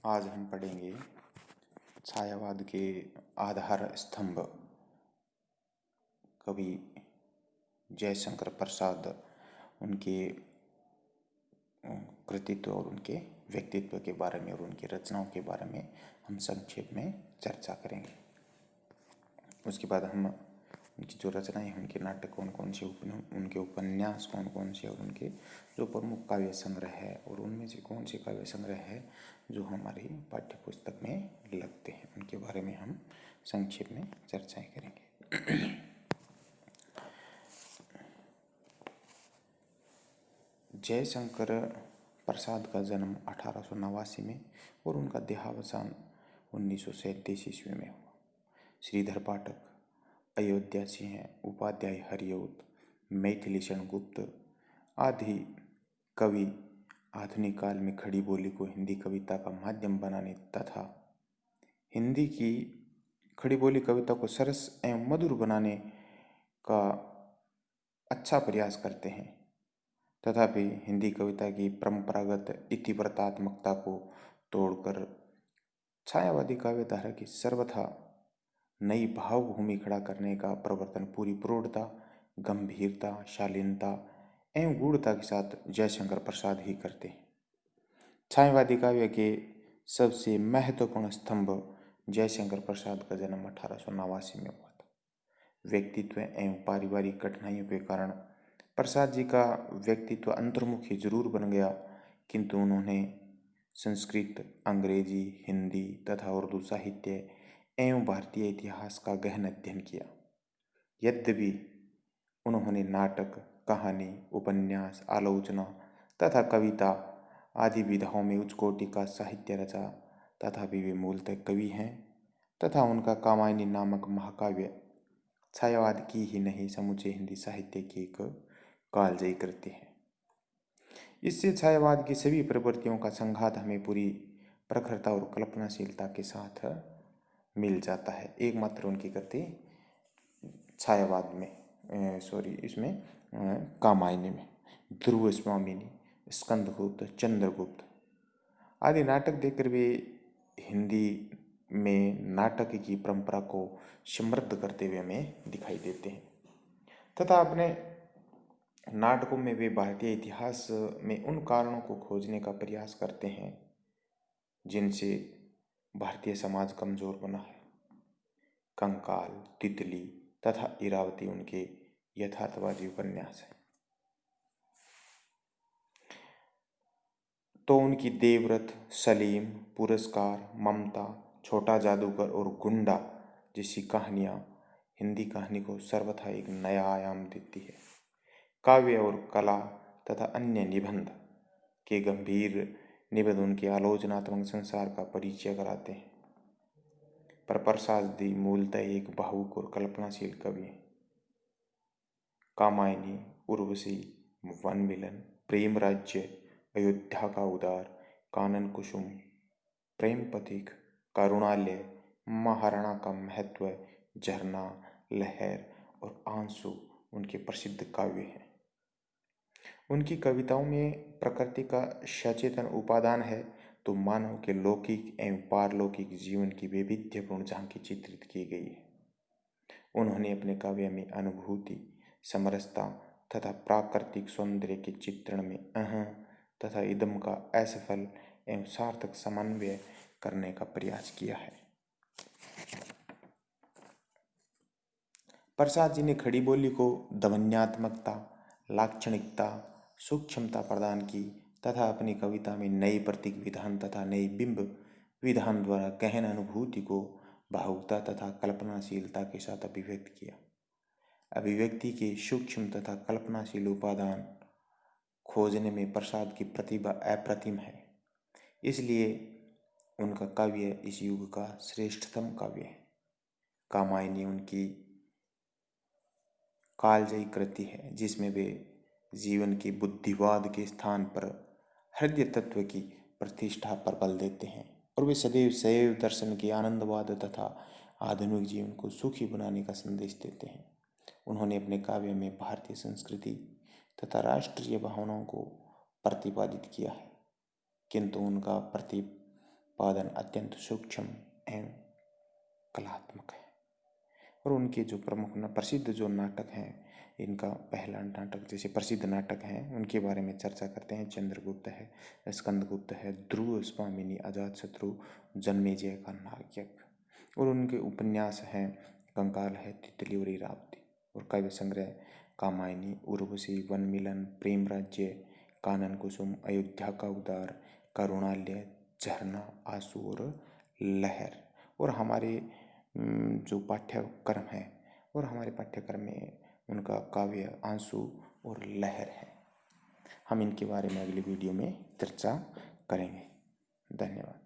आज हम पढ़ेंगे छायावाद के आधार स्तंभ कवि जयशंकर प्रसाद, उनके कृतित्व और उनके व्यक्तित्व के बारे में और उनकी रचनाओं के बारे में हम संक्षेप में चर्चा करेंगे। उसके बाद हम उनकी जो रचनाएं हैं, उनके नाटक कौन कौन से, उनके उपन्यास कौन कौन से और उनके जो प्रमुख काव्य संग्रह है और उनमें से कौन से काव्य संग्रह है जो हमारी पाठ्य पुस्तक में लगते हैं, उनके बारे में हम संक्षेप में चर्चाएं करेंगे। जयशंकर प्रसाद का जन्म 1889 में और उनका देहावसान 1937 ईस्वी में हुआ। श्रीधर पाठक, अयोध्या सिंह उपाध्याय हरिऔध, मैथिली सेनगुप्त आदि कवि आधुनिक काल में खड़ी बोली को हिंदी कविता का माध्यम बनाने तथा हिंदी की खड़ी बोली कविता को सरस एवं मधुर बनाने का अच्छा प्रयास करते हैं। तथापि हिंदी कविता की परंपरागत इतिवृत्तात्मकता को तोड़कर छायावादी काव्यधारा की सर्वथा नई भावभूमि खड़ा करने का प्रवर्तन पूरी प्रौढ़ता, गंभीरता, शालीनता एवं गूढ़ता के साथ जयशंकर प्रसाद ही करते हैं। छायावादी काव्य के सबसे महत्वपूर्ण स्तंभ जयशंकर प्रसाद का जन्म 1889 में हुआ था। व्यक्तित्व एवं पारिवारिक कठिनाइयों के कारण प्रसाद जी का व्यक्तित्व अंतर्मुखी जरूर बन गया, किंतु उन्होंने संस्कृत, अंग्रेजी, हिंदी तथा उर्दू साहित्य एवं भारतीय इतिहास का गहन अध्ययन किया। यद्यपि उन्होंने नाटक, कहानी, उपन्यास, आलोचना तथा कविता आदि विधाओं में उच्च कोटि का साहित्य रचा, तथापि वे मूलतः कवि हैं तथा उनका कामायनी नामक महाकाव्य छायावाद की ही नहीं, समूचे हिंदी साहित्य की एक कालजयी कृति है। इससे छायावाद की सभी प्रवृत्तियों का संघात हमें पूरी प्रखरता और कल्पनाशीलता के साथ मिल जाता है। एकमात्र उनकी कृति छायावाद में इसमें कामायनी में ध्रुव स्वामिनी, स्कंदगुप्त, चंद्रगुप्त आदि नाटक देखकर वे हिंदी में नाटक की परंपरा को समृद्ध करते हुए हमें दिखाई देते हैं तथा अपने नाटकों में वे भारतीय इतिहास में उन कारणों को खोजने का प्रयास करते हैं जिनसे भारतीय समाज कमजोर बना है। कंकाल, तितली तथा इरावती उनके यथार्थवादी उपन्यास हैं। तो उनकी देवव्रत, सलीम, पुरस्कार, ममता, छोटा जादूगर और गुंडा जैसी कहानियां हिंदी कहानी को सर्वथा एक नया आयाम देती है। काव्य और कला तथा अन्य निबंध के गंभीर निबंध उनके आलोचनात्मक संसार का परिचय कराते हैं। पर प्रसाद जी मूलतः एक भावुक और कल्पनाशील कवि हैं। कामायनी, उर्वशी, वन मिलन, प्रेम राज्य, अयोध्या का उदार, कानन कुसुम, प्रेम पथिक, करुणालय, महाराणा का महत्व, झरना, लहर और आंसू उनके प्रसिद्ध काव्य हैं। उनकी कविताओं में प्रकृति का सचेतन उपादान है तो मानव के लौकिक एवं पारलौकिक जीवन की वैविध्यपूर्ण झांकी चित्रित की गई है। उन्होंने अपने काव्य में अनुभूति, समरसता तथा प्राकृतिक सौंदर्य के चित्रण में तथा इदम का असफल एवं सार्थक समन्वय करने का प्रयास किया है। प्रसाद जी ने खड़ी बोली को ध्वन्यात्मकता, लाक्षणिकता, सूक्ष्मता प्रदान की तथा अपनी कविता में नए प्रतीक विधान तथा नए बिंब विधान द्वारा गहन अनुभूति को भावुकता तथा कल्पनाशीलता के साथ अभिव्यक्त किया। अभिव्यक्ति के सूक्ष्म तथा कल्पनाशील उपादान खोजने में प्रसाद की प्रतिभा अप्रतिम है, इसलिए उनका काव्य इस युग का श्रेष्ठतम काव्य है। कामायनी उनकी कालजयी कृति है जिसमें वे जीवन के बुद्धिवाद के स्थान पर हृदय तत्व की प्रतिष्ठा पर बल देते हैं और वे सदैव शैव दर्शन के आनंदवाद तथा आधुनिक जीवन को सुखी बनाने का संदेश देते हैं। उन्होंने अपने काव्य में भारतीय संस्कृति तथा राष्ट्रीय भावनाओं को प्रतिपादित किया है, किंतु उनका पादन अत्यंत सूक्ष्म एवं कलात्मक है। और उनके जो प्रमुख प्रसिद्ध जो नाटक हैं, इनका पहला नाटक जैसे प्रसिद्ध नाटक हैं उनके बारे में चर्चा करते हैं। चंद्रगुप्त है, स्कंदगुप्त है, ध्रुव स्वामिनी, अजातशत्रु, जन्मेजय का नायक। और उनके उपन्यास हैं कंकाल है, तितली और इरावती। और काव्य संग्रह कामायनी, उर्वशी, वन मिलन, प्रेम राज्य, कानन कुसुम, अयोध्या का उद्धार, करुणालय, झरना, आंसू और लहर। और हमारे जो पाठ्यक्रम है और हमारे पाठ्यक्रम में उनका काव्य आंसू और लहर है। हम इनके बारे में अगली वीडियो में चर्चा करेंगे। धन्यवाद।